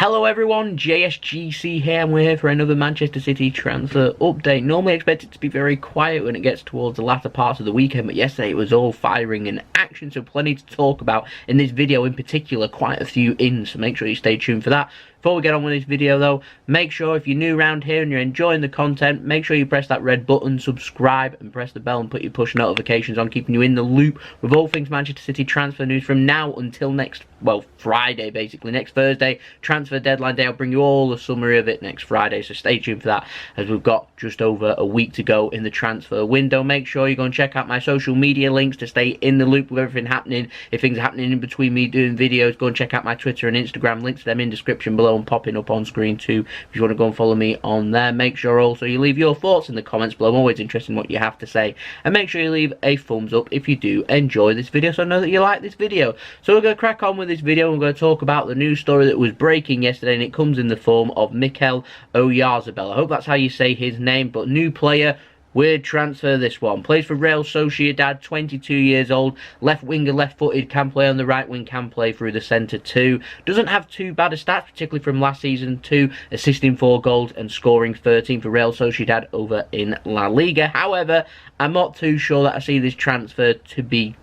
Hello everyone, JSGC here, and we're here for another Manchester City transfer update. Normally I expect it to be very quiet when it gets towards the latter parts of the weekend, but yesterday it was all firing and action, so plenty to talk about in this video in particular, quite a few ins, so make sure you stay tuned for that. Before we get on with this video though, make sure if you're new around here and you're enjoying the content, make sure you press that red button, subscribe and press the bell and put your push notifications on, keeping you in the loop with all things Manchester City transfer news from now until next, well, Friday basically, next Thursday, transfer deadline day. I'll bring you all the summary of it next Friday, so stay tuned for that as we've got just over a week to go in the transfer window. Make sure you go and check out my social media links to stay in the loop with everything happening. If things are happening in between me doing videos, go and check out my Twitter and Instagram, links to them in description below and popping up on screen too if you want to go and follow me on there. Make sure also you leave your thoughts in the comments below. I'm always interested in what you have to say, and make sure you leave a thumbs up if you do enjoy this video, so I know that you like this video. So we're going to crack on with this video. We're going to talk about the news story that was breaking yesterday, and it comes in the form of Mikel Oyarzabal. I hope that's how you say his name, but new player. Weird transfer, this one. Plays for Real Sociedad, 22 years old. Left winger, left-footed, can play on the right wing, can play through the centre too. Doesn't have too bad a stats, particularly from last season too. Assisting 4 goals and scoring 13 for Real Sociedad over in La Liga. However, I'm not too sure that I see this transfer to be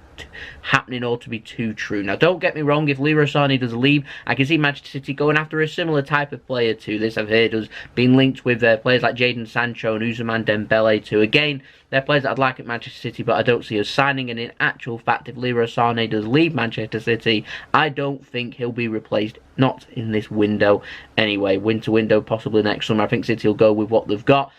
happening or to be too true. Now don't get me wrong, if Leroy Sane does leave, I can see Manchester City going after a similar type of player to this. I've heard us being linked with players like Jadon Sancho and Ousmane Dembele too. Again, they're players that I'd like at Manchester City, but I don't see us signing, and in actual fact, if Leroy Sane does leave Manchester City, I don't think he'll be replaced, not in this window anyway. Winter window, possibly next summer. I think City will go with what they've got,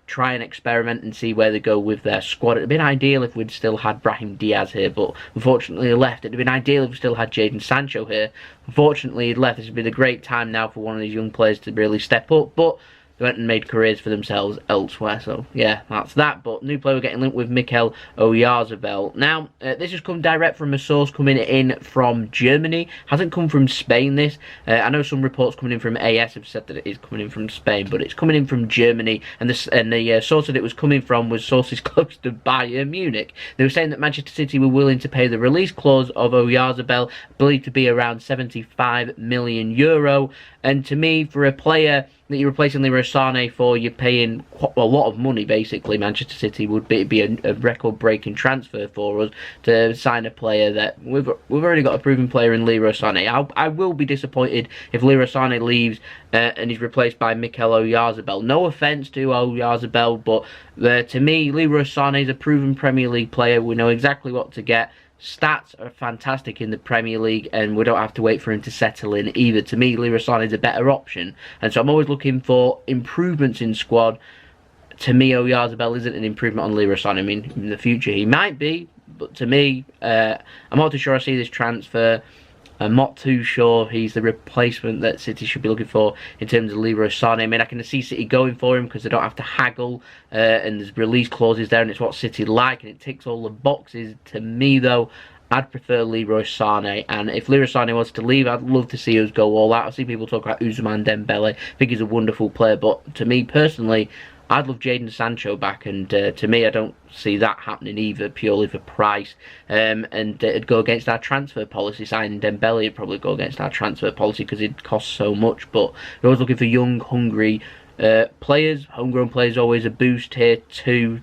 try and experiment and see where they go with their squad. It'd have been ideal if we'd still had Brahim Diaz here, but unfortunately he left. It'd have been ideal if we still had Jadon Sancho here. Unfortunately he left. This would be a great time now for one of these young players to really step up, but they went and made careers for themselves elsewhere. So yeah, that's that. But new player, we're getting linked with Mikel Oyarzabal. Now this has come direct from a source coming in from Germany. Hasn't come from Spain, this. I know some reports coming in from AS have said that it is coming in from Spain, but it's coming in from Germany, and the source that it was coming from was sources close to Bayern Munich. They were saying that Manchester City were willing to pay the release clause of Oyarzabal, believed to be around €75 million. And to me, for a player that you're replacing Leroy Sane for, you're paying a lot of money basically. Manchester City would be a record-breaking transfer for us to sign a player that we've already got a proven player in Leroy Sane. I will be disappointed if Leroy Sane leaves and he's replaced by Mikel Oyarzabal. No offence to Oyarzabal, but to me, Leroy Sane is a proven Premier League player. We know exactly what to get. Stats are fantastic in the Premier League, and we don't have to wait for him to settle in either. To me, Leroy Sane is a better option, and so I'm always looking for improvements in squad. To me, Oyarzabal isn't an improvement on Leroy Sane. I mean, in the future he might be, but to me, I'm not too sure I see this transfer. I'm not too sure he's the replacement that City should be looking for in terms of Leroy Sane. I mean, I can see City going for him because they don't have to haggle, and there's release clauses there, and it's what City like, and it ticks all the boxes. To me, though, I'd prefer Leroy Sane, and if Leroy Sane wants to leave, I'd love to see us go all out. I see people talk about Ousmane Dembele. I think he's a wonderful player, but to me personally, I'd love Jadon Sancho back, and to me, I don't see that happening either, purely for price. And it'd go against our transfer policy. Signing Dembele would probably go against our transfer policy because it costs so much. But we're always looking for young, hungry players. Homegrown players always a boost here too.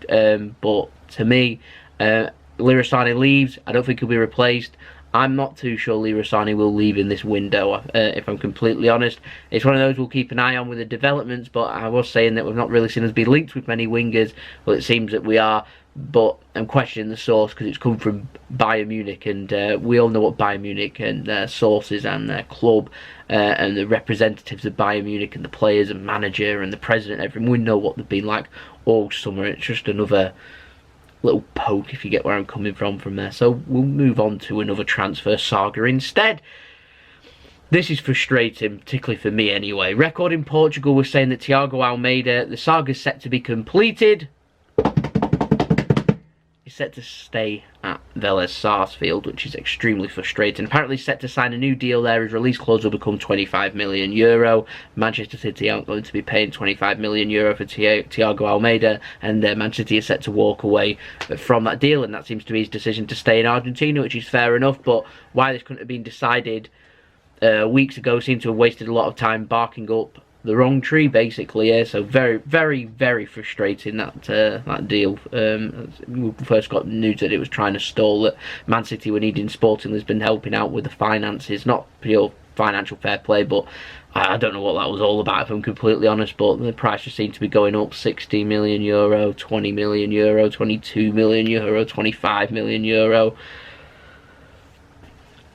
But to me, Leroy Sane leaves. I don't think he'll be replaced. I'm not too sure Leroy Sane will leave in this window, if I'm completely honest. It's one of those we'll keep an eye on with the developments, but I was saying that we've not really seen us be linked with many wingers. Well, it seems that we are, but I'm questioning the source because it's come from Bayern Munich, and we all know what Bayern Munich and their sources and their club and the representatives of Bayern Munich and the players and manager and the president, everyone, we know what they've been like all summer. It's just another little poke, if you get where I'm coming from there. So we'll move on to another transfer saga instead. This is frustrating, particularly for me anyway. Record in Portugal was saying that Tiago Almeida, the saga is set to be completed. He's set to stay at Velez Sarsfield, which is extremely frustrating. Apparently set to sign a new deal there. His release clause will become €25 million. Manchester City aren't going to be paying €25 million for Tiago Almeida, and Manchester City is set to walk away from that deal, and that seems to be his decision to stay in Argentina, which is fair enough. But why this couldn't have been decided weeks ago seemed to have wasted a lot of time barking up the wrong tree, basically. Yeah, so very, very, very frustrating, that deal. We first got news that it was trying to stall, that Man City were needing Sporting Lisbon helping out with the finances, not pure financial fair play, but I don't know what that was all about, if I'm completely honest. But the price just seemed to be going up: 60 million euro, 20 million euro, 22 million euro, 25 million euro.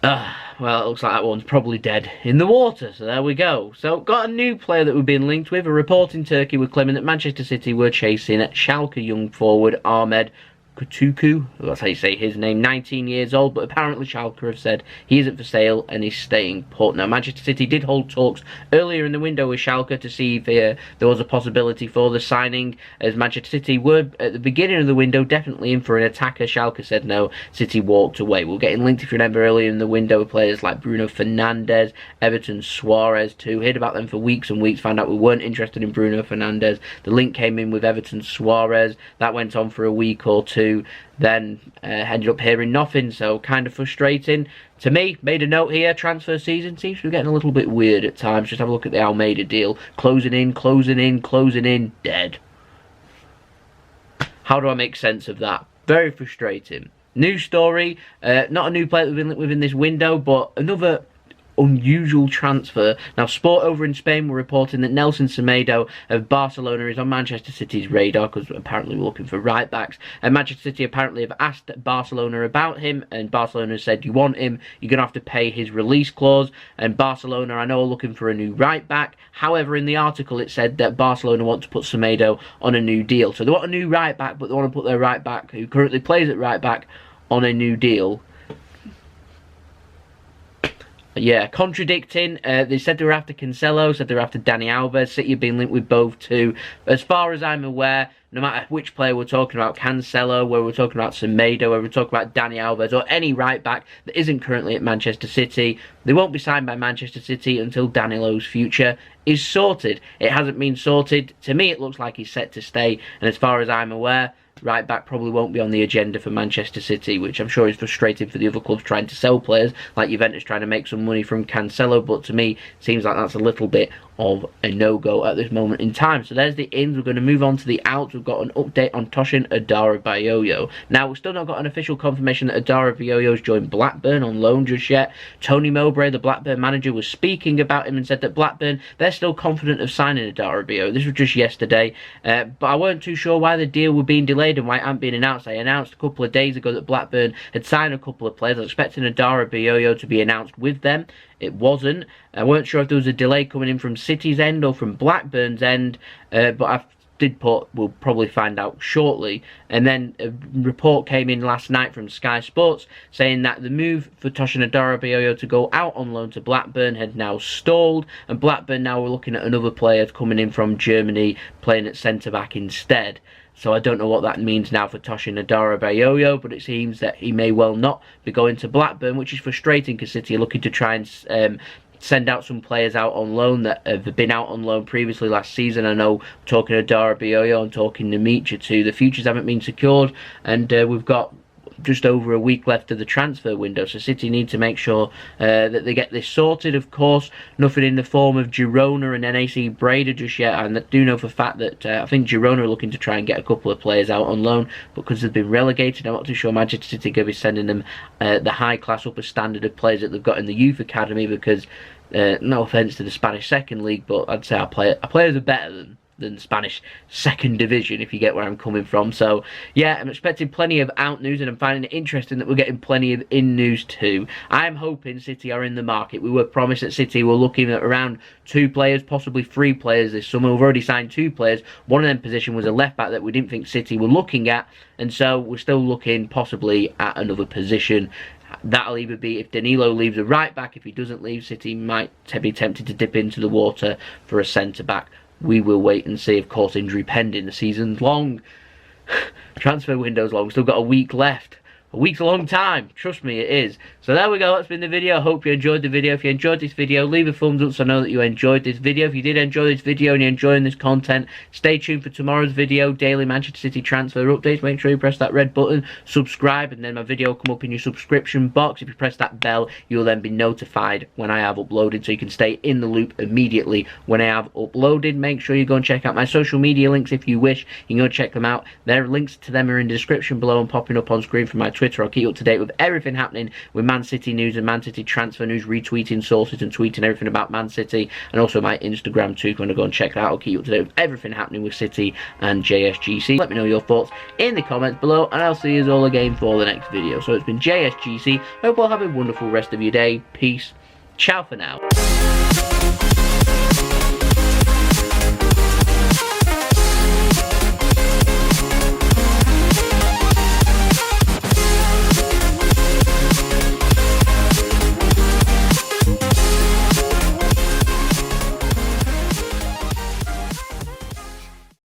Well, it looks like that one's probably dead in the water, so there we go. So, got a new player that we've been linked with. A report in Turkey were claiming that Manchester City were chasing Schalke young forward Ahmed Kotuku, that's how you say his name, 19 years old, but apparently Schalke have said he isn't for sale and he's staying put. Now, Manchester City did hold talks earlier in the window with Schalke to see if there was a possibility for the signing, as Manchester City were, at the beginning of the window, definitely in for an attacker. Schalke said no, City walked away. We're getting linked, if you remember, earlier in the window with players like Bruno Fernandes, Everton Suarez too. Heard about them for weeks and weeks, found out we weren't interested in Bruno Fernandes. The link came in with Everton Suarez. That went on for a week or two. Then ended up hearing nothing, so kind of frustrating. To me, made a note here, transfer season seems to be getting a little bit weird at times. Just have a look at the Almeida deal. Closing in, closing in, closing in, dead. How do I make sense of that? Very frustrating. New story, not a new player that we've been within this window, but another unusual transfer. Now, Sport over in Spain were reporting that Nelson Semedo of Barcelona is on Manchester City's radar, because apparently we're looking for right backs, and Manchester City apparently have asked Barcelona about him, and Barcelona said, you want him, you're going to have to pay his release clause. And Barcelona, I know, are looking for a new right back. However, in the article it said that Barcelona want to put Semedo on a new deal, so they want a new right back, but they want to put their right back, who currently plays at right back, on a new deal. Yeah, contradicting. They said they were after Cancelo, said they were after Dani Alves. City have been linked with both too. As far as I'm aware, no matter which player we're talking about, Cancelo, whether we're talking about Semedo, whether we're talking about Dani Alves, or any right back that isn't currently at Manchester City, they won't be signed by Manchester City until Danilo's future is sorted. It hasn't been sorted. To me, it looks like he's set to stay, and as far as I'm aware, right back probably won't be on the agenda for Manchester City, which I'm sure is frustrating for the other clubs trying to sell players, like Juventus trying to make some money from Cancelo, but to me, it seems like that's a little bit of a no-go at this moment in time. So there's the ins. We're going to move on to the outs. We've got an update on Tosin Adarabioyo. Now, we've still not got an official confirmation that Adarabioyo has joined Blackburn on loan just yet. Tony Mowbray, the Blackburn manager, was speaking about him and said that Blackburn, they're still confident of signing Adarabioyo. This was just yesterday, but I weren't too sure why the deal was being delayed and why it hadn't been announced. I announced a couple of days ago that Blackburn had signed a couple of players. I was expecting Adarabioyo to be announced with them. It wasn't. I weren't sure if there was a delay coming in from City's end or from Blackburn's end, but I did put, we'll probably find out shortly. And then a report came in last night from Sky Sports saying that the move for Tosin Adarabioyo to go out on loan to Blackburn had now stalled, and Blackburn now were looking at another player coming in from Germany playing at centre-back instead. So I don't know what that means now for Tosin Adarabioyo, but it seems that he may well not be going to Blackburn, which is frustrating because City are looking to try and send out some players out on loan that have been out on loan previously last season. I know, talking Adarabioyo and talking Nemicha too, the futures haven't been secured, and we've got just over a week left of the transfer window, so City need to make sure that they get this sorted. Of course, nothing in the form of Girona and NAC Breda just yet, and I do know for a fact that I think Girona are looking to try and get a couple of players out on loan, but because they've been relegated, I'm not too sure Manchester City are going to be sending them the high-class upper standard of players that they've got in the youth academy, because no offence to the Spanish second league, but I'd say our players are better than Spanish second division, if you get where I'm coming from. So yeah, I'm expecting plenty of out news, and I'm finding it interesting that we're getting plenty of in news too. I'm hoping City are in the market. We were promised that City were looking at around 2 players, possibly 3 players this summer. We've already signed 2 players. One of them position was a left back that we didn't think City were looking at, and so we're still looking possibly at another position. That'll either be if Danilo leaves a right back. If he doesn't leave, City might be tempted to dip into the water for a centre back. We will wait and see. Of course, injury pending. The season's long. Transfer window's long. Still got a week left. A week's a long time. Trust me, it is. So So there we go, that's been the video. I hope you enjoyed the video. If you enjoyed this video, leave a thumbs up so I know that you enjoyed this video. If you did enjoy this video and you're enjoying this content, stay tuned for tomorrow's video, daily Manchester City transfer updates. Make sure you press that red button, subscribe, and then my video will come up in your subscription box. If you press that bell, you'll then be notified when I have uploaded, so you can stay in the loop immediately when I have uploaded. Make sure you go and check out my social media links if you wish. You can go and check them out. Their links to them are in the description below and popping up on screen from my Twitter. I'll keep you up to date with everything happening with Man City news and Man City transfer news, retweeting sources and tweeting everything about Man City, and also my Instagram too. If you want to go and check that out, I'll keep you up to date with everything happening with City and JSGC. Let me know your thoughts in the comments below, and I'll see you all again for the next video. So it's been JSGC. Hope you all have a wonderful rest of your day. Peace. Ciao for now.